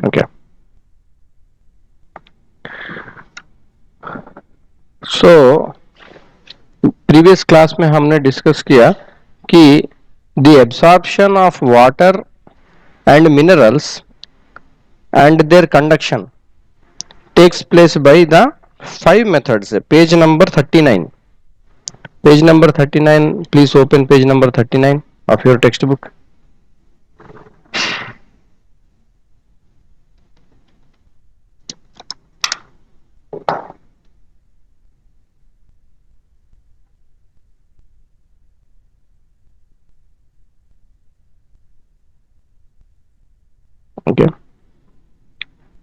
Okay. So previous class में हमने discuss किया कि the absorption of water and minerals and their conduction takes place by the 5 methods. Page number 39. Page number 39. Please open page number 39 of your textbook. Okay.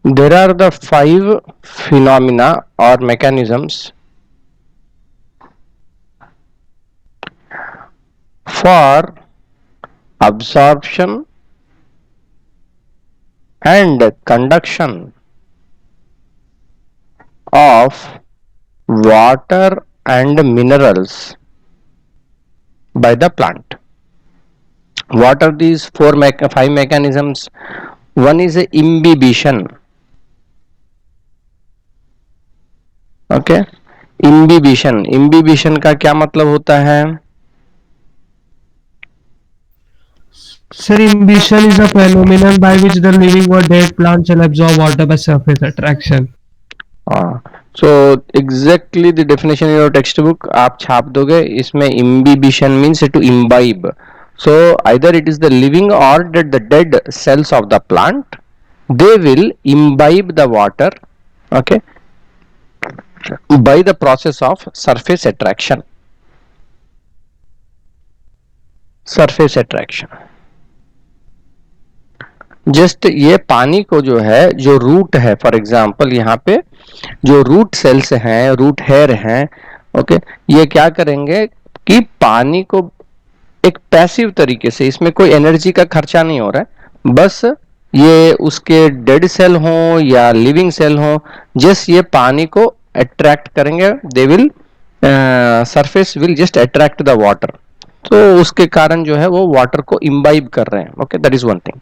There are the 5 phenomena or mechanisms for absorption and conduction of water and minerals by the plant. What are these 5 mechanisms? One is imbibition. Okay, imbibition, imbibition का क्या मतलब होता है? Sir, imbibition is a phenomenon by which the living or dead plant shall absorb water by surface attraction. So exactly the definition in your text book आप छाप दोगे, इसमें imbibition means to imbibe. So either it is the living और the dead cells of the plant, they will imbibe the water, okay, by the process of surface attraction. Surface attraction. Just ये पानी को जो है, जो root है, for example यहाँ पे जो रूट सेल्स हैं, रूट हेयर हैं, ओके, ये क्या करेंगे कि पानी को एक पैसिव तरीके से, इसमें कोई एनर्जी का खर्चा नहीं हो रहा है, बस ये उसके डेड सेल हो या लिविंग सेल हो, जस्ट ये पानी को अट्रैक्ट करेंगे, they will surface will just attract the water, तो उसके कारण जो है वो वाटर को इम्बाइब कर रहे हैं. Okay, that is one thing.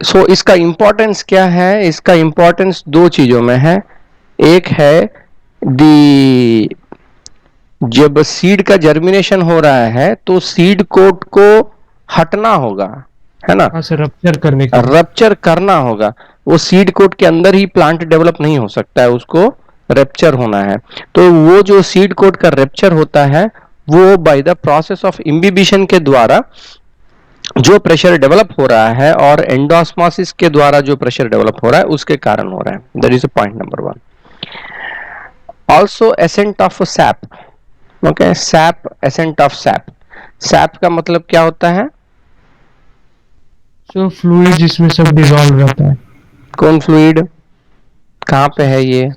So इसका इंपॉर्टेंस क्या है? इसका इंपॉर्टेंस 2 चीजों में है. एक है दी, जब सीड का जर्मिनेशन हो रहा है तो सीड कोट को हटना होगा, है ना, रप्चर करने के लिए, रप्चर करना होगा. वो सीड कोट के अंदर ही प्लांट डेवलप नहीं हो सकता है, उसको रेप्चर होना है. तो वो जो सीड कोट का रेप्चर होता है वो bye the process of imbibition के द्वारा जो प्रेशर डेवलप हो रहा है और एंडोस्मोसिस के द्वारा जो प्रेशर डेवलप हो रहा है उसके कारण हो रहा है. That is point number 1. Also ascent of SAP. Okay, SAP, ascent of SAP. SAP का मतलब क्या होता है? जो फ्लूइड जिसमें सब डिसॉल्व रहता है. कौन फ्लूइड? कहाँ पे है ये?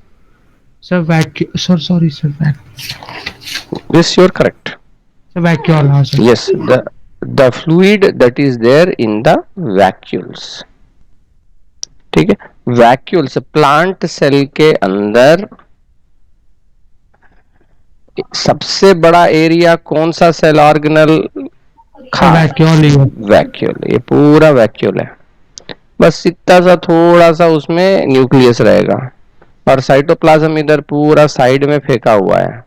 Sir vacuum, sorry sir, vacuum. Yes, you are correct. Sir vacuole, हाँ sir. Yes, the fluid that is there in the vacuoles. ठीक है, वैक्यूल्स प्लांट सेल के अंदर सबसे बड़ा एरिया कौन सा सेल ऑर्गेनल? वैक्यूल. ये पूरा वैक्यूल है, बस इतना सा थोड़ा सा उसमें न्यूक्लियस रहेगा और साइटोप्लाज्म इधर पूरा साइड में फेंका हुआ है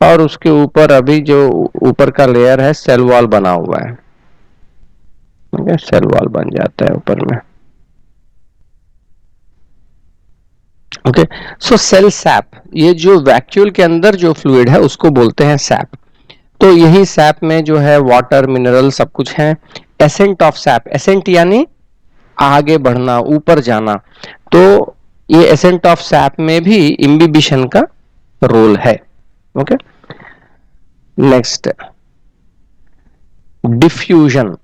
और उसके ऊपर अभी जो ऊपर का लेयर है सेल वॉल बना हुआ है. सेल वॉल बन जाता है ऊपर में. ओके, सो सेल सैप, ये जो वैक्यूल के अंदर जो फ्लूइड है उसको बोलते हैं सैप. तो यही सैप में जो है वाटर, मिनरल सब कुछ है. एसेंट ऑफ सैप, एसेंट यानी आगे बढ़ना, ऊपर जाना, तो ये एसेंट ऑफ सैप में भी इम्बिबिशन का रोल है. Okay, next diffusion.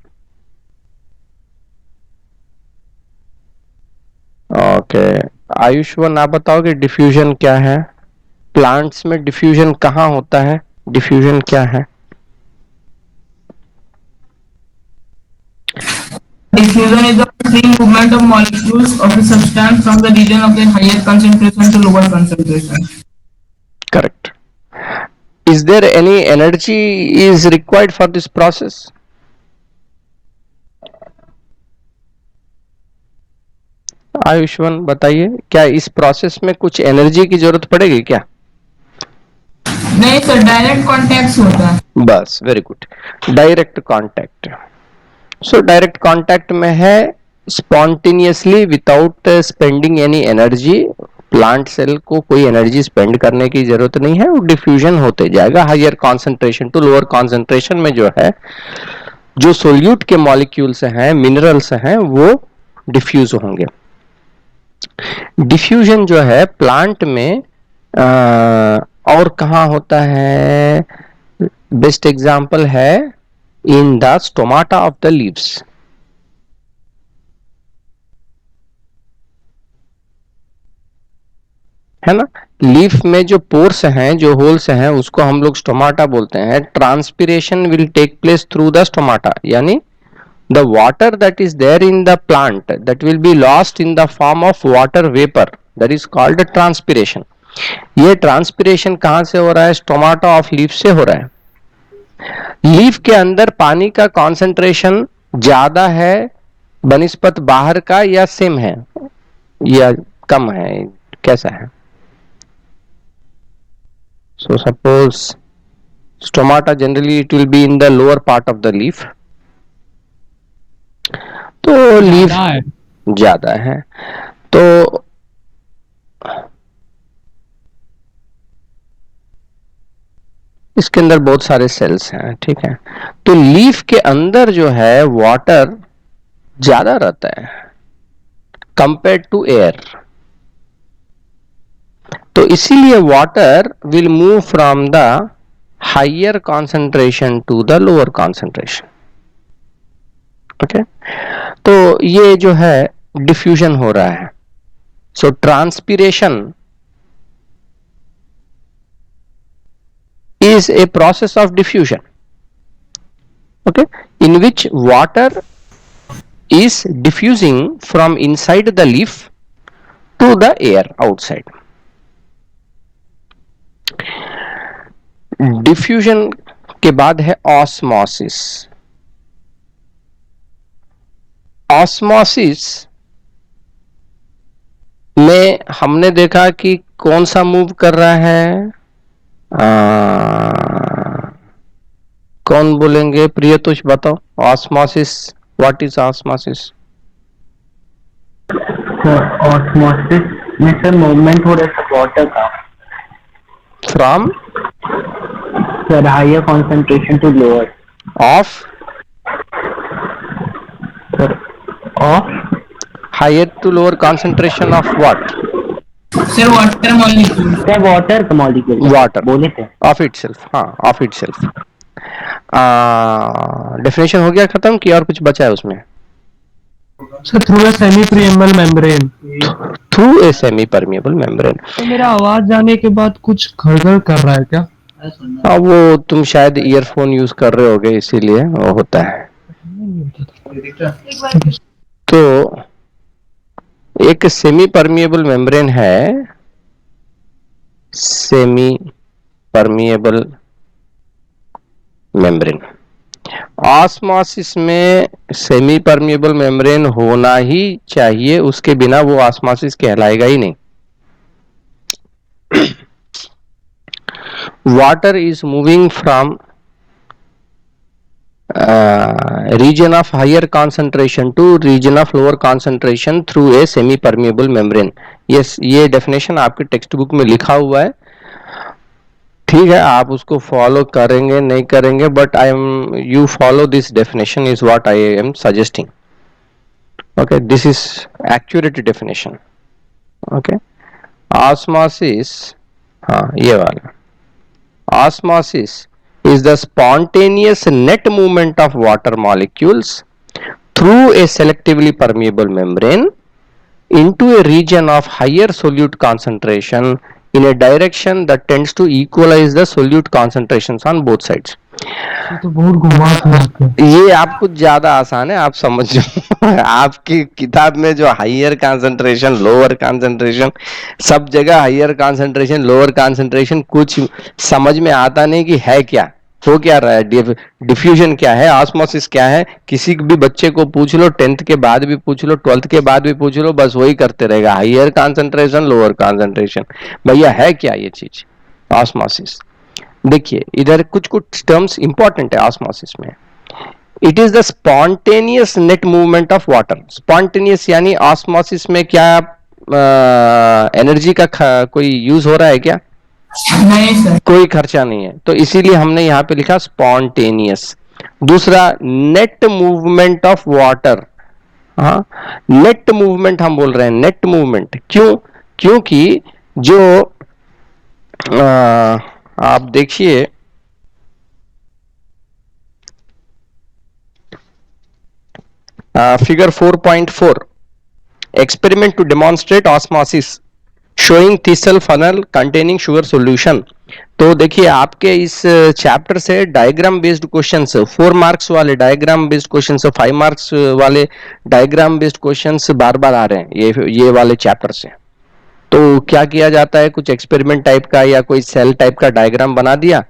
Okay, Ayushman आप बताओगे डिफ्यूजन क्या है? प्लांट्स में डिफ्यूजन कहाँ होता है? डिफ्यूजन क्या है? Diffusion is the free movement of molecules of a substance from the region of their higher concentration to lower concentration. Correct. Is there any energy is required for this process? Ayushman बताइए, क्या इस process में कुछ energy की जरूरत पड़ेगी क्या? नहीं सर, डायरेक्ट कॉन्टैक्ट होता है। बस, very good, direct contact. So direct contact में है spontaneously without spending any energy, plant cell को कोई एनर्जी स्पेंड करने की जरूरत नहीं है, वो डिफ्यूजन होते जाएगा higher concentration to lower concentration में। जो है जो सोल्यूट के मॉलिक्यूल्स हैं, मिनरल्स हैं, वो डिफ्यूज होंगे। डिफ्यूजन जो है प्लांट में और कहाँ होता है? बेस्ट एग्जांपल है in the stomata of the leaves, है ना। लीफ में जो पोर्स हैं, जो होल्स हैं, उसको हम लोग स्टोमाटा बोलते हैं। Transpiration will take place through the stomata, यानी the water that is there in the plant that will be lost in the form of water vapor, that is called transpiration. ये transpiration कहां से हो रहा है? Stomata of leaf से हो रहा है। लीफ के अंदर पानी का कॉन्सेंट्रेशन ज्यादा है बनिस्पत बाहर का, या सेम है या कम है, कैसा है? So suppose stomata generally it will be in the lower part of the leaf, तो लीफ ज्यादा है, तो इसके अंदर बहुत सारे सेल्स हैं, ठीक है। तो लीफ के अंदर जो है वाटर ज्यादा रहता है कंपेयर्ड टू एयर, तो इसीलिए water will move from the higher concentration to the lower concentration. Okay, तो ये जो है डिफ्यूजन हो रहा है। So transpiration is a process of diffusion, okay, in which water is diffusing from inside the leaf to the air outside. Diffusion के बाद है ऑस्मोसिस। ऑस्मोसिस में हमने देखा कि कौन सा मूव कर रहा है? कौन बोलेंगे? प्रियतोष बताओ, osmosis, what is osmosis? Osmosis में सर मूवमेंट हो रहा है वाटर का from sir higher concentration to lower of sir of higher to lower concentration of what? Sir water molecule, sir water का मॉलिक्यूल वाटर बोले थे ऑफ इटसेल्फ, हाँ of itself. Definition हो गया खत्म कि और कुछ बचा है उसमें? Sir through a semi permeable membrane. Through a semi permeable membrane. तो मेरा आवाज जाने के बाद कुछ खड़गड़ कर रहा है क्या? हाँ, वो तुम शायद ईयरफोन यूज कर रहे होगे, इसीलिए वो होता है। तो एक सेमी परमिएबल मेम्ब्रेन है, सेमी परमिएबल मेम्ब्रेन। ऑस्मोसिस में सेमी परमिएबल मेम्ब्रेन होना ही चाहिए, उसके बिना वो ऑस्मोसिस कहलाएगा ही नहीं। Water is moving from region of higher concentration to region of lower concentration through a semi permeable membrane. yes, ये definition आपके टेक्स्ट बुक में लिखा हुआ है, ठीक है, आप उसको फॉलो करेंगे नहीं करेंगे, but I am you follow this definition is what I am suggesting. Okay, this is accurate definition. Okay, osmosis, हाँ ये वाला, osmosis is the spontaneous net movement of water molecules through a selectively permeable membrane into a region of higher solute concentration in a direction that tends to equalize the solute concentrations on both sides. ये तो बहुत घुमा फिरा के। ये आपको ज्यादा आसान है, आप समझ जाओ। आपकी किताब में जो हाइयर कंसंट्रेशन लोअर कंसंट्रेशन, सब जगह हाइयर कंसंट्रेशन लोअर कंसंट्रेशन, कुछ समझ में आता नहीं कि है क्या। हो क्या रहा है, डिफ्यूजन क्या है, ऑस्मोसिस क्या है, किसी भी बच्चे को पूछ लो, 10th के बाद भी पूछ लो, 12th के बाद भी पूछ लो, बस वही करते रहेगा, हायर कॉन्सेंट्रेशन लोअर कॉन्सेंट्रेशन। भैया है क्या ये चीज ऑस्मोसिस? देखिए इधर कुछ कुछ टर्म्स इंपॉर्टेंट है ऑस्मोसिस में। It is the spontaneous net movement of water. Spontaneous यानी ऑस्मोसिस में क्या एनर्जी का कोई यूज हो रहा है क्या? नहीं सर। कोई खर्चा नहीं है, तो इसीलिए हमने यहाँ पे लिखा स्पॉन्टेनियस। दूसरा नेट मूवमेंट ऑफ वाटर। हाँ, नेट मूवमेंट हम बोल रहे हैं, नेट मूवमेंट क्यों? क्योंकि जो आप देखिए figure 4.4 experiment to demonstrate osmosis showing Thissell funnel containing sugar solution। तो देखिए आपके इस चैप्टर से डायग्राम बेस्ड क्वेश्चंस, 4 मार्क्स वाले डायग्राम बेस्ड क्वेश्चंस, 5 मार्क्स वाले डायग्राम बेस्ड क्वेश्चंस बार बार आ रहे हैं ये वाले चैप्टर से। तो क्या किया जाता है, कुछ एक्सपेरिमेंट टाइप का या कोई सेल टाइप का डायग्राम बना दिया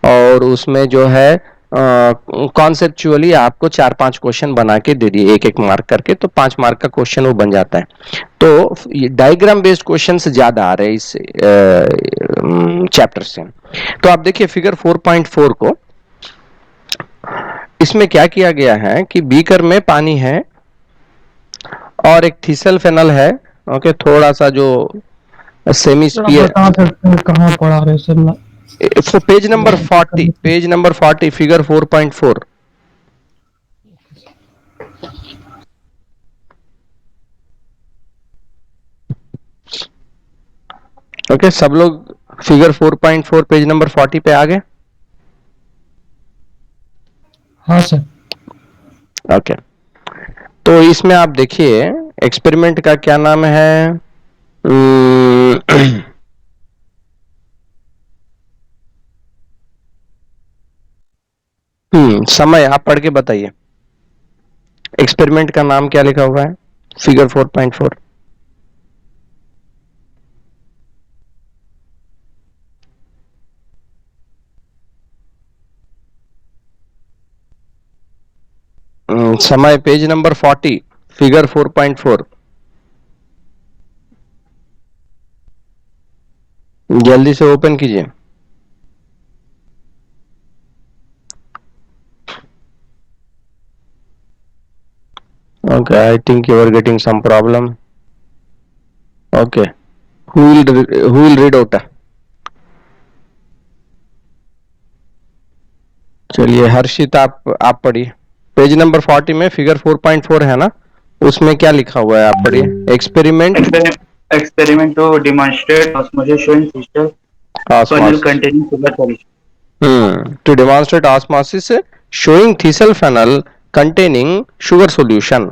और उसमें जो है कॉन्सेप्चुअली आपको 4-5 क्वेश्चन बना के दे दिए, एक एक मार्क करके, तो 5 मार्क का क्वेश्चन वो बन जाता है। तो डायग्राम बेस्ड क्वेश्चंस ज्यादा आ रहे हैं इस चैप्टर से। तो आप देखिए फिगर 4.4 को, इसमें क्या किया गया है कि बीकर में पानी है और एक थीसल फेनल है, ओके, थोड़ा सा जो सेमी स्फीयर। बता सकते हैं कहाँ पढ़ा रहे sir? Page number 40, page number 40, figure 4.4। Okay, सब लोग फिगर 4.4 पेज नंबर 40 पे आ गए? हाँ सर। ओके, तो इसमें आप देखिए एक्सपेरिमेंट का क्या नाम है, समय आप पढ़ के बताइए, एक्सपेरिमेंट का नाम क्या लिखा हुआ है फिगर 4.4? समय पेज नंबर 40, फिगर 4.4, जल्दी से ओपन कीजिए। Okay, I think you are getting some problem. Okay, who will read out? चलिए हर्षित आप पढ़िए, पेज नंबर 40 में फिगर 4.4 है ना, उसमें क्या लिखा हुआ है आप पढ़िए। Experiment to demonstrate osmosis showing Thissell funnel containing sugar solution। to demonstrate osmosis showing Thissell funnel containing sugar solution।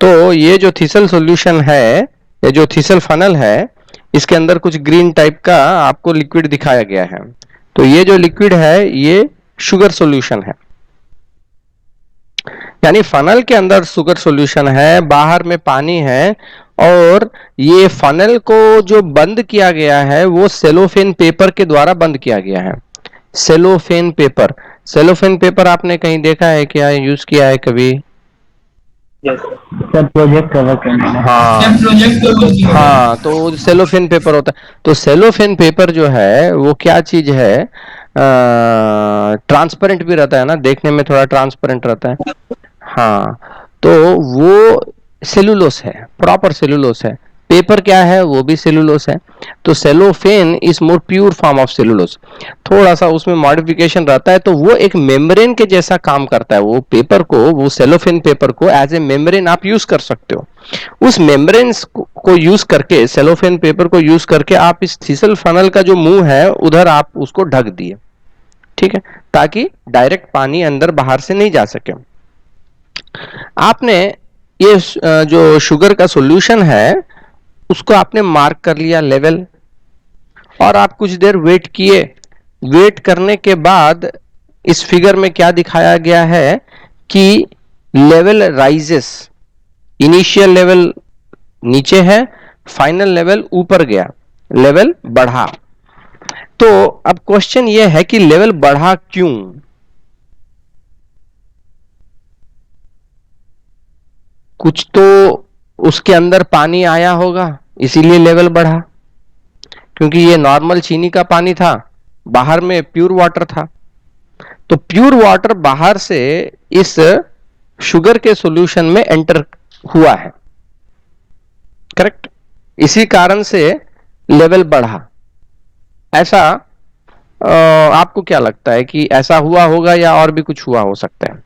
तो ये जो Thissell solution है, ये जो Thissell funnel है, इसके अंदर कुछ ग्रीन टाइप का आपको लिक्विड दिखाया गया है। तो ये जो लिक्विड है ये शुगर सॉल्यूशन है, यानी फनल के अंदर शुगर सॉल्यूशन है, बाहर में पानी है, और ये फनल को जो बंद किया गया है वो सेलोफेन पेपर के द्वारा बंद किया गया है। सेलोफेन पेपर, सेलोफेन पेपर आपने कहीं देखा है क्या, यूज किया है कभी? सर प्रोजेक्ट कवर करना है। हाँ, तो सेलोफेन पेपर होता है। तो सेलोफेन पेपर जो है वो क्या चीज है, ट्रांसपेरेंट भी रहता है ना, देखने में थोड़ा ट्रांसपेरेंट रहता है। हाँ, तो वो सेलुलोस है, प्रॉपर सेलुलोस है। पेपर क्या है, वो भी सेलुलोस है। तो cellophane is more pure form of cellulose, थोड़ा सा उसमें मॉडिफिकेशन रहता है, तो वो एक मेम्ब्रेन के जैसा काम करता है। वो पेपर को, वो सेलोफेन पेपर को एज ए मेम्ब्रेन आप यूज कर सकते हो। उस मेम्ब्रेन को यूज करके, सेलोफेन पेपर को यूज करके आप इस थीसल फनल का जो मुंह है उधर आप उसको ढक दिए, ठीक है, ताकि डायरेक्ट पानी अंदर बाहर से नहीं जा सके। आपने ये जो शुगर का सॉल्यूशन है उसको आपने मार्क कर लिया लेवल, और आप कुछ देर वेट किए। वेट करने के बाद इस फिगर में क्या दिखाया गया है कि लेवल राइजेस, इनिशियल लेवल नीचे है, फाइनल लेवल ऊपर गया, लेवल बढ़ा। तो अब क्वेश्चन ये है कि लेवल बढ़ा क्यों? कुछ तो उसके अंदर पानी आया होगा, इसीलिए लेवल बढ़ा। क्योंकि ये नॉर्मल चीनी का पानी था, बाहर में प्योर वाटर था, तो प्योर वाटर बाहर से इस शुगर के सॉल्यूशन में एंटर हुआ है, करेक्ट? इसी कारण से लेवल बढ़ा। ऐसा आपको क्या लगता है कि ऐसा हुआ होगा या और भी कुछ हुआ हो सकता है?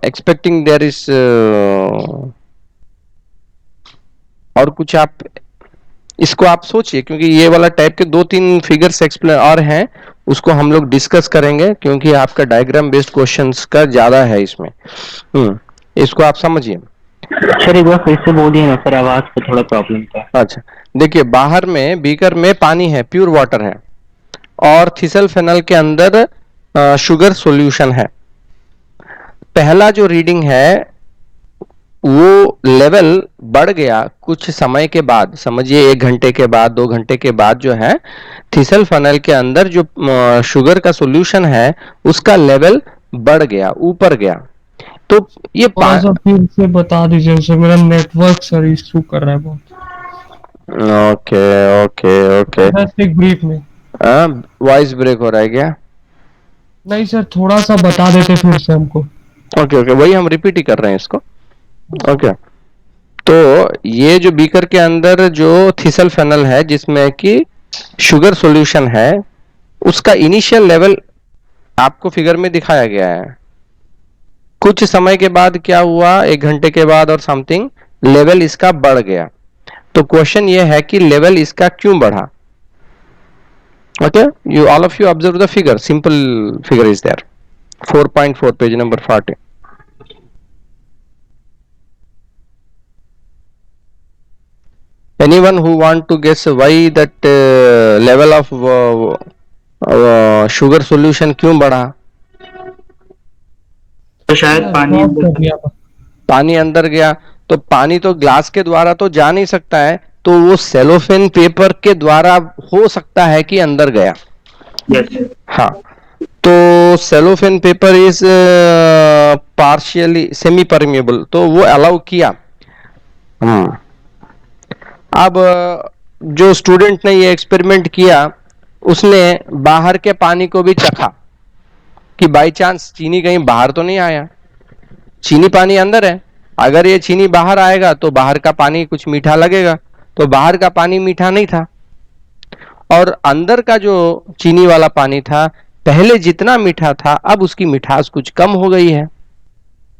एक्सपेक्टिंग देयर इज और कुछ आप इसको आप सोचिए, क्योंकि ये वाला टाइप के 2-3 फिगर्स एक्सप्लेन और हैं, उसको हम लोग डिस्कस करेंगे, क्योंकि आपका डायग्राम बेस्ड क्वेश्चंस का ज्यादा है इसमें। इसको आप समझिए। सर एक बार फिर से बोलिए ना सर, आवाज पे थोड़ा प्रॉब्लम था। अच्छा, देखिए, बाहर में बीकर में पानी है, प्योर वाटर है, और थिसल फेनल के अंदर शुगर सॉल्यूशन है। पहला जो रीडिंग है वो लेवल बढ़ गया कुछ समय के बाद, समझिए 1 घंटे के बाद, 2 घंटे के बाद जो है थिसल फनल के अंदर जो शुगर का सॉल्यूशन है उसका लेवल बढ़ गया, ऊपर गया। तो ये थोड़ा सा फिर से बता दीजिए सर, मेरा नेटवर्क सर इशू कर रहा है बहुत। ओके ओके ओके, जस्ट एक ब्रीफ में। वॉइस ब्रेक हो रहा है क्या? नहीं सर, थोड़ा सा बता देते फिर से हमको। ओके ओके, वही हम रिपीट ही कर रहे हैं इसको। ओके, तो ये जो बीकर के अंदर जो थिसल फेनल है जिसमें कि शुगर सॉल्यूशन है, उसका इनिशियल लेवल आपको फिगर में दिखाया गया है। कुछ समय के बाद क्या हुआ, 1 घंटे के बाद और समथिंग, लेवल इसका बढ़ गया। तो क्वेश्चन ये है कि लेवल इसका क्यों बढ़ा? Okay, you all of you observe the figure, simple figure is there, 4.4 page number 40. Anyone who want to guess why that level of sugar solution क्यों बढ़ा? तो शायद पानी पानी अंदर गया, तो पानी तो ग्लास के द्वारा तो जा नहीं सकता है, तो वो सेलोफेन पेपर के द्वारा हो सकता है कि अंदर गया। हाँ, तो cellophane paper is partially semi permeable, तो वो अलाउ किया। अब जो स्टूडेंट ने ये एक्सपेरिमेंट किया उसने बाहर के पानी को भी चखा कि बाय चांस चीनी कहीं बाहर तो नहीं आया। चीनी पानी अंदर है, अगर ये चीनी बाहर आएगा तो बाहर का पानी कुछ मीठा लगेगा, तो बाहर का पानी मीठा नहीं था, और अंदर का जो चीनी वाला पानी था पहले जितना मीठा था अब उसकी मिठास कुछ कम हो गई है।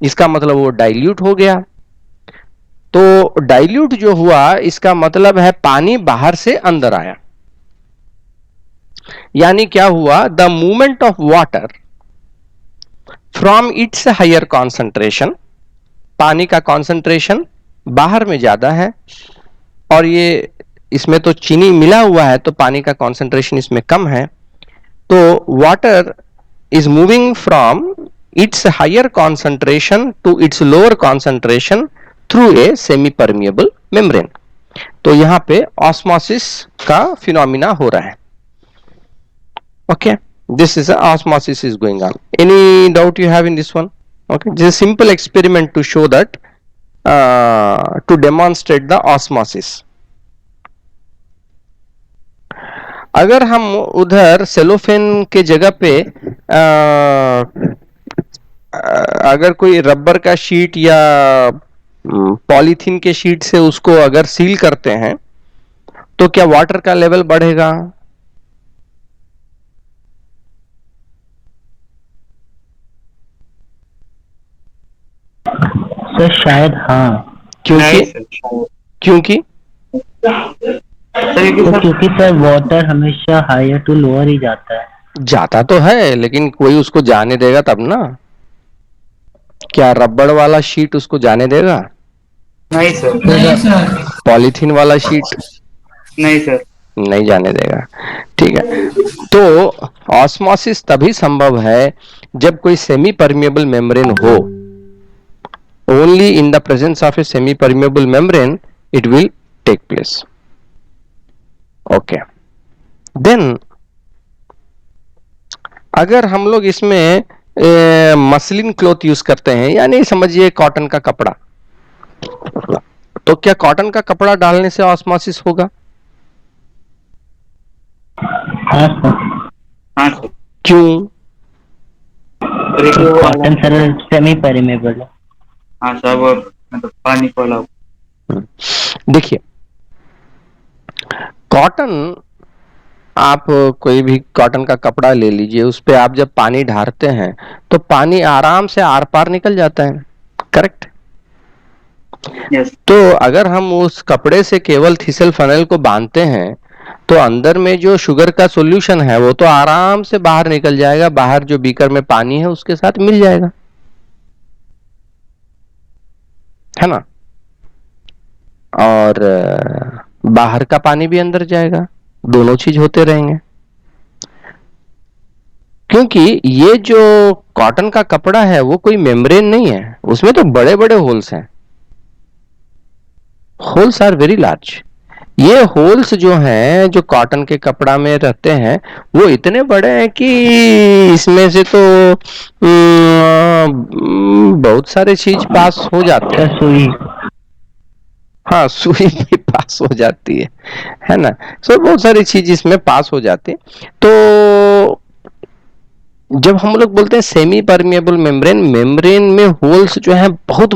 इसका मतलब वो डाइल्यूट हो गया। तो डाइल्यूट जो हुआ इसका मतलब है पानी बाहर से अंदर आया। यानी क्या हुआ, the movement of water from its higher concentration, पानी का कॉन्सेंट्रेशन बाहर में ज्यादा है, और ये इसमें तो चीनी मिला हुआ है तो पानी का कॉन्सेंट्रेशन इसमें कम है। तो water is moving from its higher concentration to its lower concentration through a semi permeable membrane. तो यहां पे ऑस्मोसिस का फिनोमिना हो रहा है। Okay, this is a osmosis is going on. Any doubt you have in this one? Okay, this is a simple experiment to show that to demonstrate the osmosis. अगर हम उधर सेलोफेन के जगह पे अगर कोई रबर का शीट या पॉलीथीन के शीट से उसको अगर सील करते हैं तो क्या वाटर का लेवल बढ़ेगा? सर शायद हाँ। क्योंकि सर वाटर हमेशा हायर टू लोअर ही जाता तो है, लेकिन कोई उसको जाने देगा तब ना। क्या रबड़ वाला शीट उसको जाने देगा? नहीं सर। पॉलीथीन वाला शीट नहीं सर, नहीं जाने देगा। ठीक है, तो ऑस्मोसिस तभी संभव है जब कोई सेमी परमिएबल मेम्ब्रेन हो। Only in the presence of a semi permeable membrane it will take place. Okay, then अगर हम लोग इसमें मसलिन क्लॉथ यूज करते हैं, यानी समझिए कॉटन का कपड़ा, तो क्या कॉटन का कपड़ा डालने से ऑस्मोसिस होगा? हाँ सर, हाँ सर, क्यों? कॉटन सर सेमी परमेबल है। हाँ सर, वो मतलब पानी को अलाउ। देखिए, कॉटन, आप कोई भी कॉटन का कपड़ा ले लीजिए, उस पे आप जब पानी ढारते हैं तो पानी आराम से आर पार निकल जाता है, करेक्ट? यस। तो अगर हम उस कपड़े से केवल थिसल फनेल को बांधते हैं तो अंदर में जो शुगर का सॉल्यूशन है वो तो आराम से बाहर निकल जाएगा, बाहर जो बीकर में पानी है उसके साथ मिल जाएगा, है ना? और बाहर का पानी भी अंदर जाएगा, दोनों चीज होते रहेंगे। क्योंकि ये जो कॉटन का कपड़ा है वो कोई मेम्ब्रेन नहीं है, उसमें तो बड़े बड़े होल्स हैं, होल्स आर वेरी लार्ज। ये होल्स जो हैं, जो कॉटन के कपड़ा में रहते हैं, वो इतने बड़े हैं कि इसमें से तो बहुत सारे चीज पास हो जाते हैं। सर सुई, हाँ, सुई भी पास हो जाती है ना? सो बहुत सारी चीज इसमें पास हो जाती है। तो जब हम लोग बोलते हैं सेमी परमिएबल मेम्ब्रेन, मेम्ब्रेन में होल्स जो है बहुत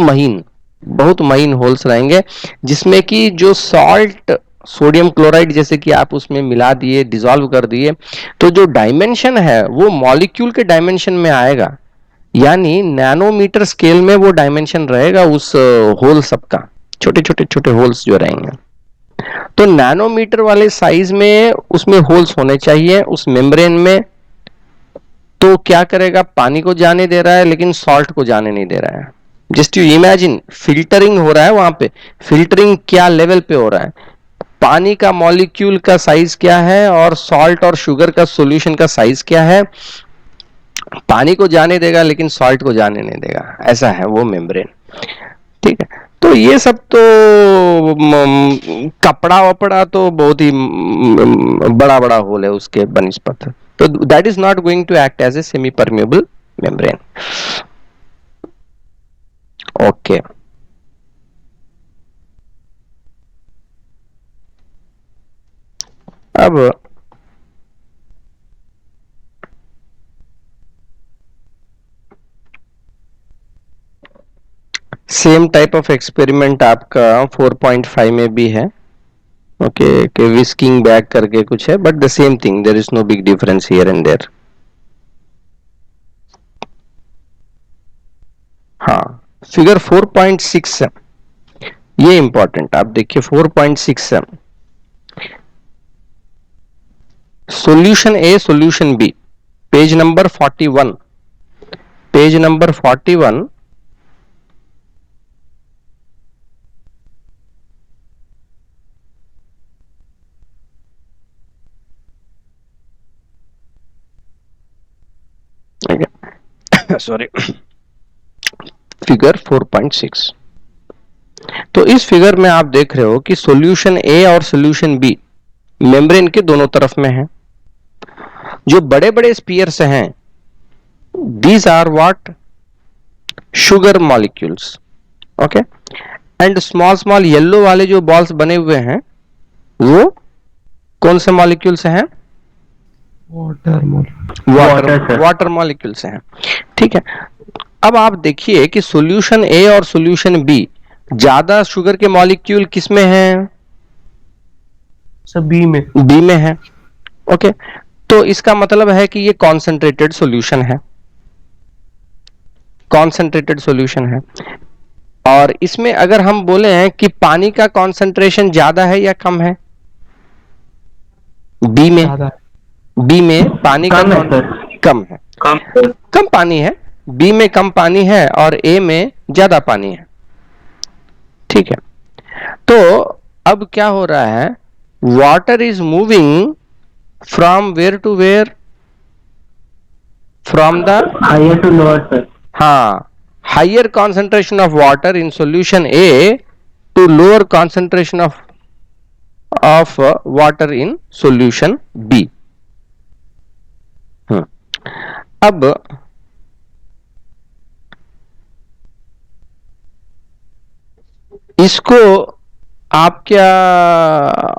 महीन होल्स रहेंगे, जिसमें कि जो सॉल्ट, सोडियम क्लोराइड जैसे कि आप उसमें मिला दिए, डिसॉल्व कर दिए, तो जो डायमेंशन है वो मॉलिक्यूल के डायमेंशन में आएगा, यानी नैनोमीटर स्केल में वो डायमेंशन रहेगा उस होल सबका, छोटे होल्स जो रहेंगे। तो नैनोमीटर वाले साइज में उसमें होल्स होने चाहिए उस मेम्ब्रेन में। तो क्या करेगा, पानी को जाने दे रहा है लेकिन सॉल्ट को जाने नहीं दे रहा है। जस्ट यू इमेजिन, फिल्टरिंग हो रहा है वहां पे। फिल्टरिंग क्या लेवल पे हो रहा है, पानी का मॉलिक्यूल का साइज क्या है और सॉल्ट और शुगर का सॉल्यूशन का साइज क्या है। पानी को जाने देगा लेकिन सॉल्ट को जाने नहीं देगा, ऐसा है वो मेम्ब्रेन, ठीक है? तो ये सब तो कपड़ा वपड़ा तो बहुत ही बड़ा बड़ा होल है उसके बनिस्पत, तो that is not going to act as a semi permeable membrane. Okay, अब सेम टाइप ऑफ एक्सपेरिमेंट आपका 4.5 में भी है, ओके, कि विस्किंग बैक करके कुछ है, but the same thing, there is no big difference here and there. हाँ, फिगर 4.6 है, ये इंपॉर्टेंट, आप देखिए 4.6 है, solution A solution B, page number 41, page number 41, sorry, figure 4.6। तो इस फिगर में आप देख रहे हो कि सॉल्यूशन ए और सॉल्यूशन बी मेम्ब्रेन के दोनों तरफ में है। जो बड़े बड़े स्पीयर्स हैं, these are what, sugar molecules, okay, and small small yellow वाले जो बॉल्स बने हुए हैं वो कौन से मॉलिक्यूल्स हैं? वाटर मॉलिक्यूल्स हैं, ठीक है? अब आप देखिए कि सॉल्यूशन ए और सॉल्यूशन बी, ज्यादा शुगर के मॉलिक्यूल किसमें हैं? सब बी में, बी में है, ओके। तो इसका मतलब है कि ये कॉन्सेंट्रेटेड सॉल्यूशन है, कॉन्सेंट्रेटेड सॉल्यूशन है। और इसमें अगर हम बोले हैं कि पानी का कॉन्सेंट्रेशन ज्यादा है या कम है? बी में, बी में पानी का कम है, कम पानी है, बी में कम पानी है और ए में ज्यादा पानी है, ठीक है? तो अब क्या हो रहा है, water is moving from where to where, from the higher to lower sir. हाँ, higher concentration of water in solution A to lower concentration of of water in solution B. अब इसको आप क्या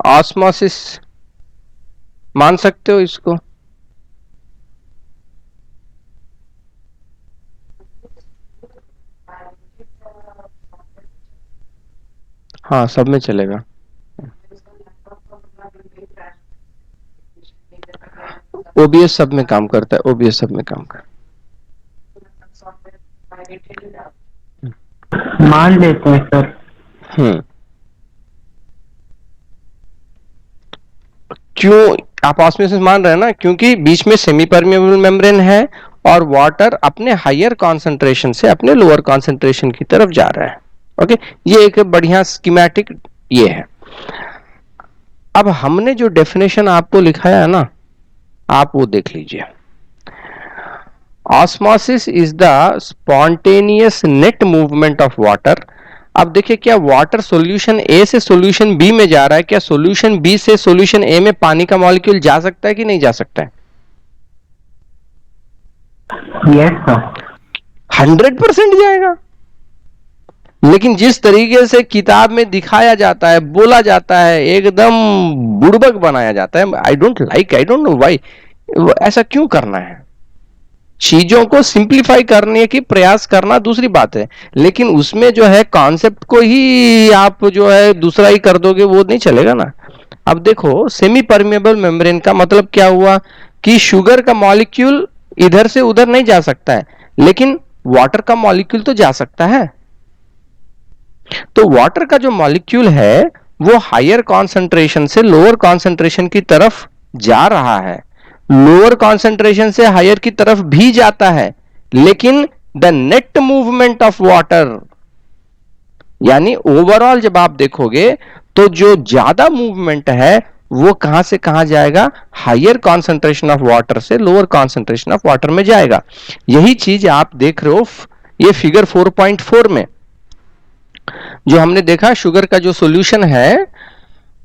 ऑस्मोसिस मान सकते हो इसको? हाँ, सब में चलेगा। ओबीएस सब में काम करता है, ओबीएस सब में काम करता है। मान लेते हैं सर। क्यों आप ऑस्मोसिस मान रहे हैं ना? क्योंकि बीच में सेमी परमेबल मेम्ब्रेन है और वाटर अपने हायर कॉन्सेंट्रेशन से अपने लोअर कॉन्सेंट्रेशन की तरफ जा रहा है। ओके, ये एक बढ़िया स्कीमेटिक ये है। अब हमने जो डेफिनेशन आपको लिखाया है ना, आप वो देख लीजिए। Osmosis is the spontaneous net movement of water. अब देखिए, क्या वाटर सॉल्यूशन ए से सॉल्यूशन बी में जा रहा है? क्या सॉल्यूशन बी से सॉल्यूशन ए में पानी का मॉलिक्यूल जा सकता है कि नहीं जा सकता है? यस सर, 100% जाएगा। लेकिन जिस तरीके से किताब में दिखाया जाता है, बोला जाता है, एकदम बुड़बक बनाया जाता है। I don't know why. ऐसा क्यों करना है? चीजों को सिंप्लीफाई करने की प्रयास करना दूसरी बात है, लेकिन उसमें जो है कॉन्सेप्ट को ही आप जो है दूसरा ही कर दोगे, वो नहीं चलेगा ना। अब देखो, सेमी परमेबल मेम्ब्रेन का मतलब क्या हुआ कि शुगर का मॉलिक्यूल इधर से उधर नहीं जा सकता है, लेकिन वाटर का मॉलिक्यूल तो जा सकता है। तो वाटर का जो मॉलिक्यूल है वो हायर कॉन्सेंट्रेशन से लोअर कॉन्सेंट्रेशन की तरफ जा रहा है, लोअर कॉन्सेंट्रेशन से हायर की तरफ भी जाता है, लेकिन the net movement of water, यानी ओवरऑल जब आप देखोगे तो जो ज्यादा मूवमेंट है वो कहां से कहां जाएगा? हायर कॉन्सेंट्रेशन ऑफ वाटर से लोअर कॉन्सेंट्रेशन ऑफ वाटर में जाएगा। यही चीज आप देख रहे हो ये फिगर 4.4 में, जो हमने देखा शुगर का जो सॉल्यूशन है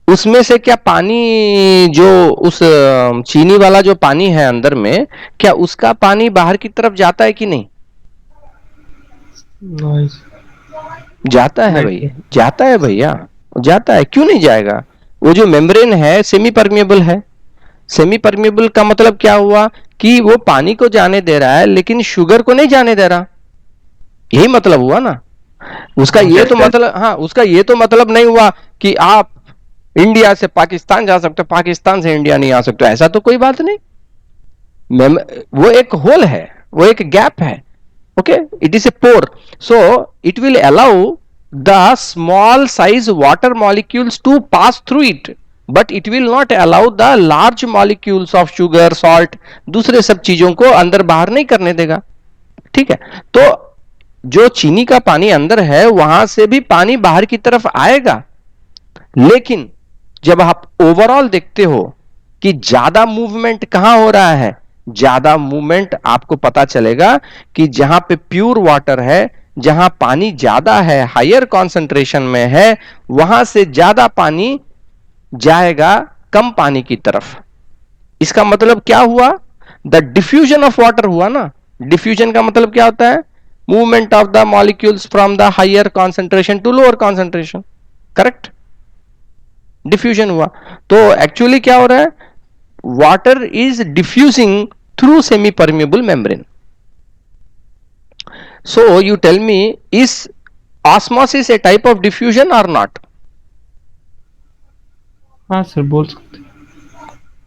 उसमें से क्या पानी, जो उस चीनी वाला जो पानी है अंदर में, क्या उसका पानी बाहर की तरफ जाता है कि नहीं? जाता है भैया, जाता है भैया, जाता है। क्यों नहीं जाएगा? वो जो मेम्ब्रेन है सेमी परमेबल है। सेमी परमेबल का मतलब क्या हुआ कि वो पानी को जाने दे रहा है लेकिन शुगर को नहीं जाने दे रहा। यही मतलब हुआ ना उसका। ये तो मतलब, हाँ, उसका ये तो मतलब नहीं हुआ कि आप इंडिया से पाकिस्तान जा सकते हो, पाकिस्तान से इंडिया नहीं आ सकते, ऐसा तो कोई बात नहीं। वो एक होल है, वो एक गैप है। Okay, it is a pore, so it will allow the small size water molecules to pass through it, but it will not allow the large molecules of sugar, salt, दूसरे सब चीजों को अंदर बाहर नहीं करने देगा। ठीक है, तो जो चीनी का पानी अंदर है वहां से भी पानी बाहर की तरफ आएगा, लेकिन जब आप ओवरऑल देखते हो कि ज्यादा मूवमेंट कहां हो रहा है, ज्यादा मूवमेंट आपको पता चलेगा कि जहां पे प्योर वाटर है, जहां पानी ज्यादा है, हायर कॉन्सेंट्रेशन में है, वहां से ज्यादा पानी जाएगा कम पानी की तरफ। इसका मतलब क्या हुआ? द डिफ्यूजन ऑफ वाटर हुआ ना। डिफ्यूजन का मतलब क्या होता है? Movement of the molecules from the higher concentration to lower concentration, correct? Diffusion हुआ। तो एक्चुअली क्या हो रहा है? Water is diffusing through semi permeable membrane. So you tell me, is osmosis a type of diffusion और not? हाँ sir, बोल सकते।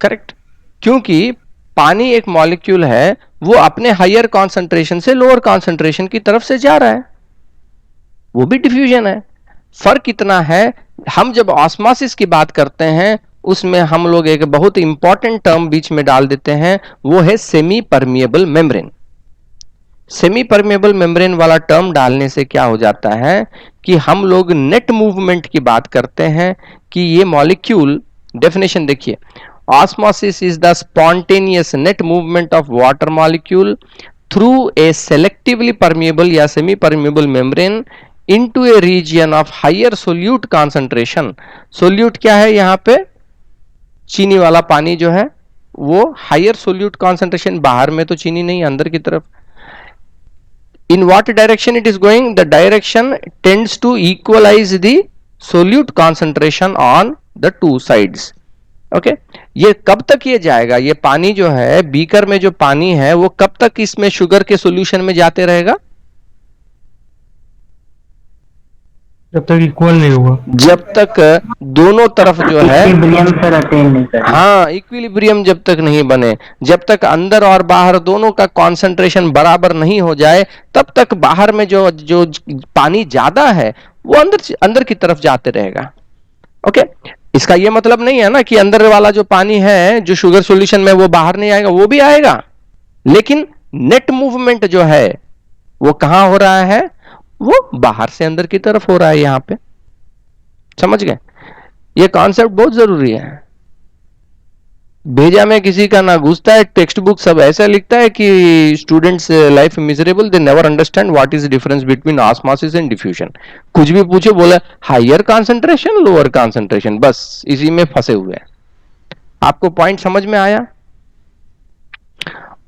करेक्ट, क्योंकि पानी एक मॉलिक्यूल है, वो अपने हायर कॉन्सेंट्रेशन से लोअर कॉन्सेंट्रेशन की तरफ से जा रहा है, वो भी डिफ्यूजन है। फर्क इतना है, हम जब ऑस्मोसिस की बात करते हैं उसमें हम लोग एक बहुत इंपॉर्टेंट टर्म बीच में डाल देते हैं, वो है semi permeable membrane. Semi permeable membrane वाला टर्म डालने से क्या हो जाता है कि हम लोग नेट मूवमेंट की बात करते हैं कि ये मॉलिक्यूल, डेफिनेशन देखिए, osmosis is the spontaneous net movement of water molecule through a selectively permeable या semi permeable membrane into a region of higher solute concentration. solute क्या है यहाँ पे? चीनी वाला पानी जो है वो हायर सोल्यूट कॉन्सेंट्रेशन, बाहर में तो चीनी नहीं, अंदर की तरफ. In what direction it is going? The direction tends to equalise the solute concentration on the two sides. Okay, ये कब तक ये जाएगा? ये पानी जो है, बीकर में जो पानी है, वो कब तक इसमें शुगर के सॉल्यूशन में जाते रहेगा? जब तक इक्वल नहीं होगा, जब तक दोनों तरफ जो है, इक्विलिब्रियम सर अटेन नहीं कर. हाँ, इक्विलिब्रियम जब तक नहीं बने, जब तक अंदर और बाहर दोनों का कंसंट्रेशन बराबर नहीं हो जाए, तब तक बाहर में जो जो पानी ज्यादा है वो अंदर की तरफ जाते रहेगा. ओके, इसका ये मतलब नहीं है ना कि अंदर वाला जो पानी है जो शुगर सॉल्यूशन में वो बाहर नहीं आएगा, वो भी आएगा, लेकिन नेट मूवमेंट जो है वो कहां हो रहा है? वो बाहर से अंदर की तरफ हो रहा है. यहां पे समझ गए? ये कॉन्सेप्ट बहुत जरूरी है. भेजा में किसी का ना घुसता है, टेक्स्ट बुक सब ऐसा लिखता है कि students life miserable, they never understand what is the difference between osmosis and diffusion. कुछ भी पूछे, बोला हायर कॉन्सेंट्रेशन, लोअर कॉन्सेंट्रेशन, बस इसी में फंसे हुए हैं. आपको पॉइंट समझ में आया?